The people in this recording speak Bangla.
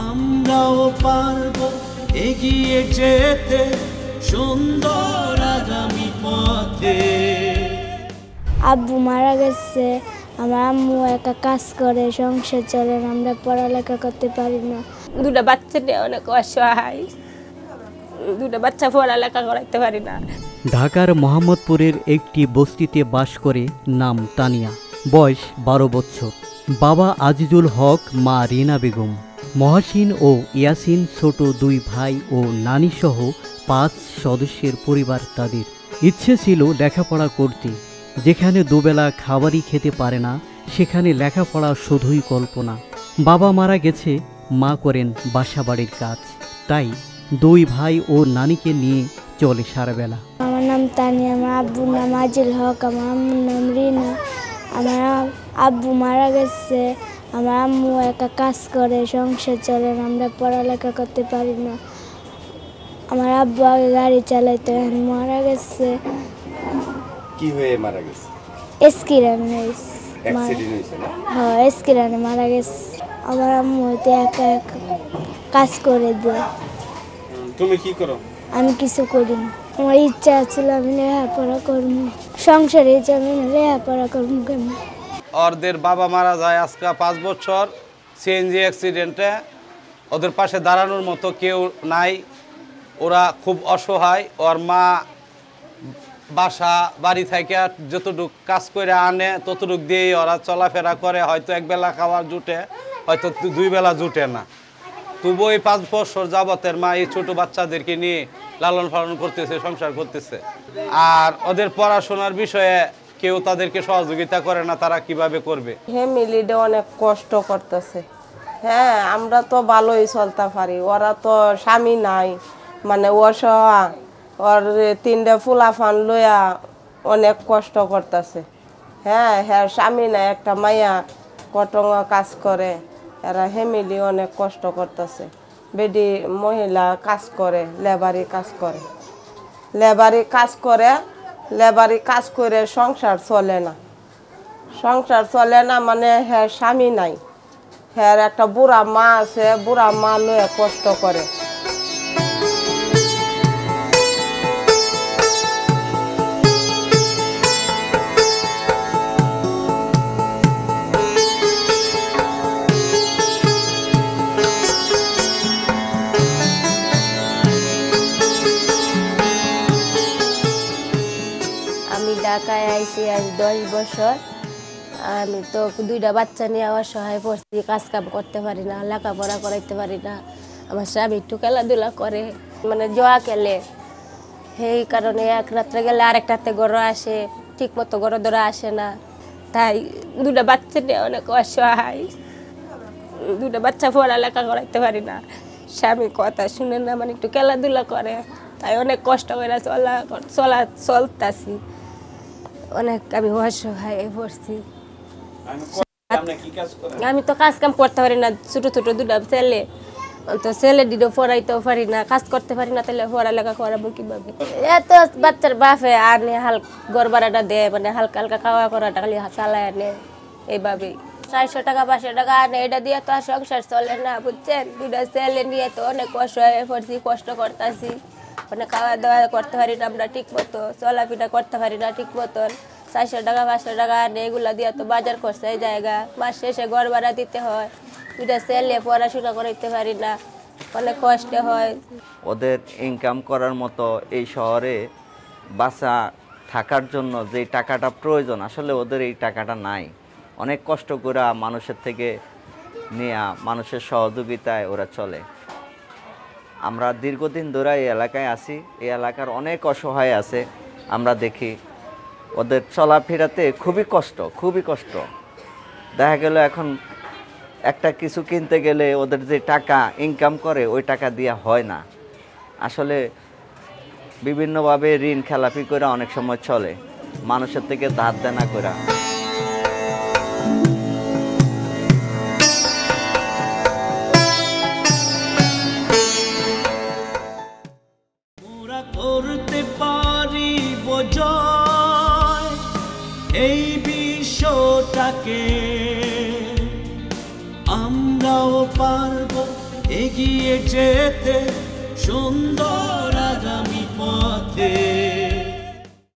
আমরাও পারবো এগিয়ে যেতে সুন্দর আগামী পথে। আব্বু মারা গেছে, আমার আম্মু একা কাজ করে, সংসার চলে, আমরা পড়ালেখা করতে পারি না। দুটা বাচ্চা নিয়ে অনেক অসহায়, দুটা বাচ্চা পড়ালেখা করাইতে পারি না। ঢাকার মোহাম্মদপুরের একটি বস্তিতে বাস করে, নাম তানিয়া, বয়স 12 বছর। বাবা আজিজুল হক, মা রিনা বেগম। মহাসিন ও ইয়াসিন ছোট 2 ভাই ও নানিসহ 5 সদস্যের পরিবার তাদের। ইচ্ছে ছিল লেখাপড়া করতে, যেখানে দুবেলা খাবারই খেতে পারে না সেখানে লেখাপড়া শুধুই কল্পনা। বাবা মারা গেছে, মা করেন বাসাবাড়ির কাজ, তাই 2 ভাই ও নানিকে নিয়ে চলে সারাবেলা। আমার নাম তানিয়া, আমার আব্বুর নাম আজিল হক, আমার আম্মুর নাম রিনা। আমার আব্বু মারা গেছে, আমার আম্মু একা কাজ করে, সংসার চলে, আমরা পড়ালেখা করতে পারি না। আমার আব্বু আগে গাড়ি চালাইতো, এখন মারা গেছে। কি হয়ে মারা গেছে? এসকিরানে অ্যাক্সিডেন্ট হয়েছে না? হ্যাঁ, এসকিরানে মারা গেছে। আমার আম্মু হয়তো একা একা কাজ করে দেয়। তুমি কি করো? আমি কিছু করি না। আমার ইচ্ছা ছিল আমি লেখাপড়া করবো, সংসারে আমি লেখাপড়া করবো কেমন। ওদের বাবা মারা যায় আজকে 5 বছর সিএনজি অ্যাক্সিডেন্টে। ওদের পাশে দাঁড়ানোর মতো কেউ নাই, ওরা খুব অসহায়। ওর মা বাসা বাড়ি থেকে যতটুক কাজ করে আনে ততটুক দিয়েই ওরা চলাফেরা করে। হয়তো একবেলা খাওয়ার জুটে, হয়তো 2 বেলা জুটে না। তবু এই 5 বছর যাবতের মা এই ছোটো বাচ্চাদেরকে নিয়ে লালন পালন করতেছে, সংসার করতেছে। আর ওদের পড়াশোনার বিষয়ে কেউ তাদেরকে সহযোগিতা করে না, তারা কিভাবে করবে? ফ্যামিলিটা অনেক কষ্ট করতেছে। হ্যাঁ, আমরা তো ভালোই চলতে পারি, ওরা তো স্বামী নাই, মানে অসহায়। ওর 3টা ফুলাফান লইয়া অনেক কষ্ট করতেছে। হ্যাঁ হ্যাঁ, স্বামী নাই, একটা মাইয়া কটং কাজ করে, এরা ফ্যামিলি অনেক কষ্ট করতেছে। বেডি মহিলা কাজ করে, লেবারি কাজ করে, লেবারি কাজ করে সংসার চলে না। সংসার চলে না মানে হ্যাঁ স্বামী নাই, হ্যাঁ একটা বুড়া মা আছে, বুড়া মা লয়ে কষ্ট করে। আমি ঢাকায় আইছি আজ 10 বছর। আমি তো 2টা বাচ্চা নিয়ে অসহায় পড়ছি, কাজ কাম করতে পারি না, লেখাপড়া করাইতে পারি না। আমার স্বামী একটু খেলাধুলা করে, মানে জোয়া খেলে, সেই কারণে এক রাত্রে গেলে আরেক রাতে গড় আসে, ঠিক মতো গড় ধরা আসে না। তাই 2টা বাচ্চা নিয়ে অনেক অসহায়, 2টা বাচ্চা পড়ালেখা করাইতে পারি না। স্বামী কথা শুনে না, মানে একটু খেলাধুলা করে, তাই অনেক কষ্ট করে চলতাছি। অনেক আমি অসহায় পড়ছি। আমি তো কাজ কাম করতে পারি না, ছোট ছোট 2টা ছেলে, তো ছেলে দিদিও পড়াইতেও পারি না, কাজ করতে পারি না, তাহলে পড়ালেখা করাবো কিভাবে? এত বাচ্চার বাপে আনে ঘর ভাড়াটা দেয়, মানে হালকা হালকা খাওয়া করাটা খালি চালায় আনে, এইভাবেই 400 টাকা 500 টাকা আনে, এটা দিয়ে তো আর সংসার চলে না, বুঝছেন? 2টা ছেলে নিয়ে তো অনেক অসহায় পড়ছি, কষ্ট করতেছি, মানে খাওয়া দাওয়া করতে পারি না আমরা ঠিক মতো, চলাফেরা করতে পারি না ঠিক মতন। 400 টাকা 500 টাকা আনে, এগুলা দিয়ে তো বাজার করছে এই জায়গা, মাস শেষে ঘর ভাড়া দিতে হয়, 2টা ছেলে পড়াশোনা করতে পারি না, অনেক কষ্ট হয়। ওদের ইনকাম করার মতো এই শহরে বাসা থাকার জন্য যে টাকাটা প্রয়োজন, আসলে ওদের এই টাকাটা নাই। অনেক কষ্ট করে মানুষের থেকে নিয়ে, মানুষের সহযোগিতায় ওরা চলে। আমরা দীর্ঘদিন ধরে এই এলাকায় আছি, এই এলাকার অনেক অসহায় আছে, আমরা দেখি ওদের চলাফেরাতে খুবই কষ্ট। দেখা গেল এখন একটা কিছু কিনতে গেলে ওদের যে টাকা ইনকাম করে ওই টাকা দিয়ে হয় না। আসলে বিভিন্নভাবে ঋণ খেলাপি করে অনেক সময় চলে, মানুষের থেকে ধার দেনা করে। করতে পারি বোঝয় এই বিশ্বটাকে, আমরাও পারবো এগিয়ে যেতে সুন্দর